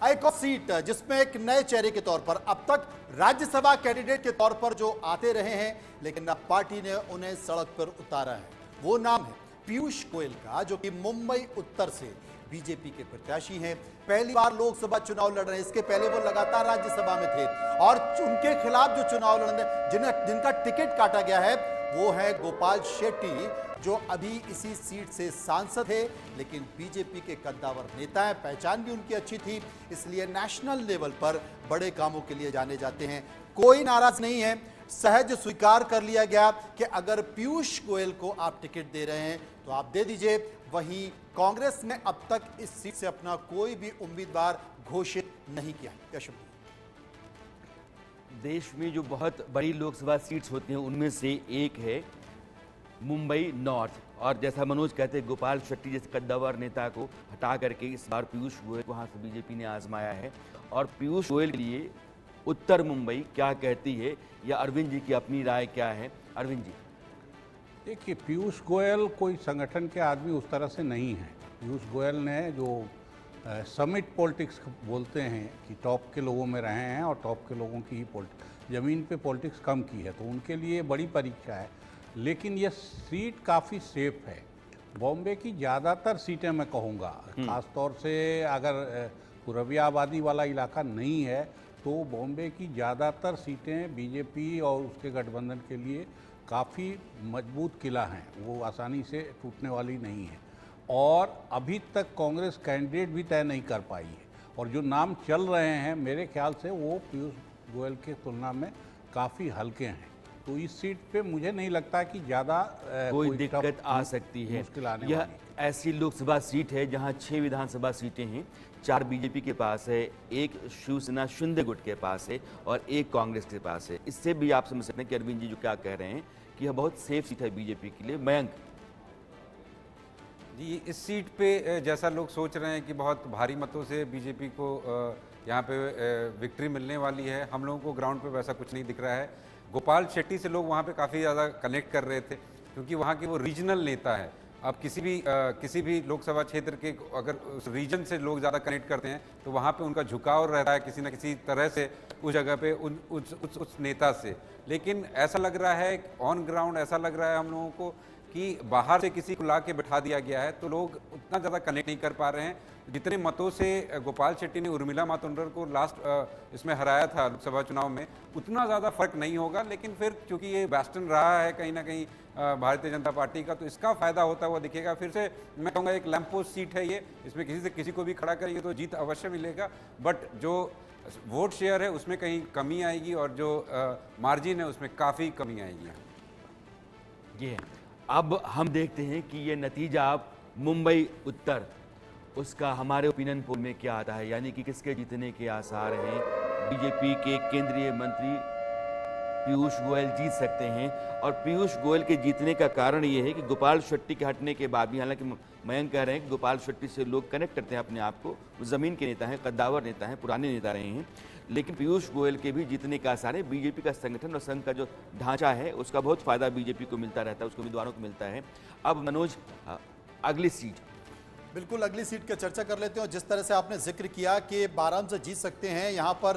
एक और सीट जिसमें एक नए चेहरे के तौर पर अब तक राज्यसभा कैंडिडेट के तौर पर जो आते रहे हैं, लेकिन अब पार्टी ने उन्हें सड़क पर उतारा है। वो नाम है पीयूष गोयल का, जो कि मुंबई उत्तर से बीजेपी के प्रत्याशी हैं। पहली बार लोकसभा चुनाव लड़ रहे हैं। इसके पहले वो लगातार राज्यसभा में थे और उनके खिलाफ जो चुनाव लड़ने जिनका टिकट काटा गया है वो है गोपाल शेट्टी, जो अभी इसी सीट से सांसद है, लेकिन बीजेपी के कद्दावर नेता हैं। पहचान भी उनकी अच्छी थी, इसलिए नेशनल लेवल पर बड़े कामों के लिए जाने जाते हैं। कोई नाराज नहीं है, सहज स्वीकार कर लिया गया कि अगर पीयूष गोयल को आप टिकट दे रहे हैं तो आप दे दीजिए। वहीं कांग्रेस ने अब तक इस सीट से अपना कोई भी उम्मीदवार घोषित नहीं किया है। देश में जो बहुत बड़ी लोकसभा सीट्स होती हैं उनमें से एक है मुंबई नॉर्थ, और जैसा मनोज कहते हैं गोपाल शेट्टी जैसे कद्दावर नेता को हटा करके इस बार पीयूष गोयल को वहाँ से बीजेपी ने आजमाया है। और पीयूष गोयल के लिए उत्तर मुंबई क्या कहती है, या अरविंद जी की अपनी राय क्या है? अरविंद जी, देखिए, पीयूष गोयल कोई संगठन के आदमी उस तरह से नहीं है। पीयूष गोयल ने जो समिट पॉलिटिक्स बोलते हैं कि टॉप के लोगों में रहे हैं और टॉप के लोगों की ही ज़मीन पे पॉलिटिक्स कम की है, तो उनके लिए बड़ी परीक्षा है। लेकिन ये सीट काफ़ी सेफ है। बॉम्बे की ज़्यादातर सीटें मैं कहूँगा, ख़ास तौर से अगर पूर्वी आबादी वाला इलाका नहीं है तो बॉम्बे की ज़्यादातर सीटें बीजेपी और उसके गठबंधन के लिए काफ़ी मजबूत किला हैं, वो आसानी से टूटने वाली नहीं है। और अभी तक कांग्रेस कैंडिडेट भी तय नहीं कर पाई है, और जो नाम चल रहे हैं मेरे ख्याल से वो पीयूष गोयल के तुलना में काफ़ी हल्के हैं। तो इस सीट पे मुझे नहीं लगता कि ज़्यादा कोई दिक्कत आ सकती है। यह ऐसी लोकसभा सीट है जहां 6 विधानसभा सीटें हैं, 4 बीजेपी के पास है, 1 शिवसेना शिंदे गुट के पास है और 1 कांग्रेस के पास है। इससे भी आप समझ सकते हैं कि अरविंद जी जो क्या कह रहे हैं कि यह बहुत सेफ सीट है बीजेपी के लिए। मयंक जी, इस सीट पे जैसा लोग सोच रहे हैं कि बहुत भारी मतों से बीजेपी को यहाँ पे विक्ट्री मिलने वाली है, हम लोगों को ग्राउंड पे वैसा कुछ नहीं दिख रहा है। गोपाल शेट्टी से लोग वहाँ पे काफ़ी ज़्यादा कनेक्ट कर रहे थे, क्योंकि वहाँ के वो रीजनल नेता है। अब किसी भी लोकसभा क्षेत्र के अगर उस रीजन से लोग ज़्यादा कनेक्ट करते हैं तो वहाँ पे उनका झुकाव रहता है किसी न किसी तरह से उस जगह पे उस नेता से। लेकिन ऐसा लग रहा है ऑन ग्राउंड, ऐसा लग रहा है हम लोगों को कि बाहर से किसी को ला के बैठा दिया गया है, तो लोग उतना ज़्यादा कनेक्ट नहीं कर पा रहे हैं। जितने मतों से गोपाल शेट्टी ने उर्मिला मातोंडकर को लास्ट इसमें हराया था लोकसभा चुनाव में, उतना ज़्यादा फर्क नहीं होगा। लेकिन फिर क्योंकि ये वेस्टर्न रहा है कहीं ना कहीं भारतीय जनता पार्टी का, तो इसका फायदा होता हुआ दिखेगा। फिर से मैं कहूँगा एक लैंप पोस्ट सीट है ये, इसमें किसी से किसी को भी खड़ा करेंगे तो जीत अवश्य मिलेगा, बट जो वोट शेयर है उसमें कहीं कमी आएगी और जो मार्जिन है उसमें काफ़ी कमी आएगी। ये अब हम देखते हैं कि ये नतीजा अब मुंबई उत्तर उसका हमारे ओपिनियन पोल में क्या आता है, यानी कि किसके जीतने के आसार हैं। बीजेपी के केंद्रीय मंत्री पीयूष गोयल जीत सकते हैं, और पीयूष गोयल के जीतने का कारण ये है कि गोपाल शेट्टी के हटने के बाद भी, हालांकि मयंक कह रहे हैं कि गोपाल शेट्टी से लोग कनेक्ट करते हैं अपने आप को, वो ज़मीन के नेता हैं, कद्दावर नेता हैं, पुराने नेता रहे हैं, लेकिन पीयूष गोयल के भी जीतने का आसार है। बीजेपी का संगठन और संघ का जो ढांचा है उसका बहुत फायदा बीजेपी को मिलता रहता है, उसके उम्मीदवारों को मिलता है। अब मनोज, अगली सीट, बिल्कुल अगली सीट की चर्चा कर लेते हैं। और जिस तरह से आपने जिक्र किया कि 12 से जीत सकते हैं, यहाँ पर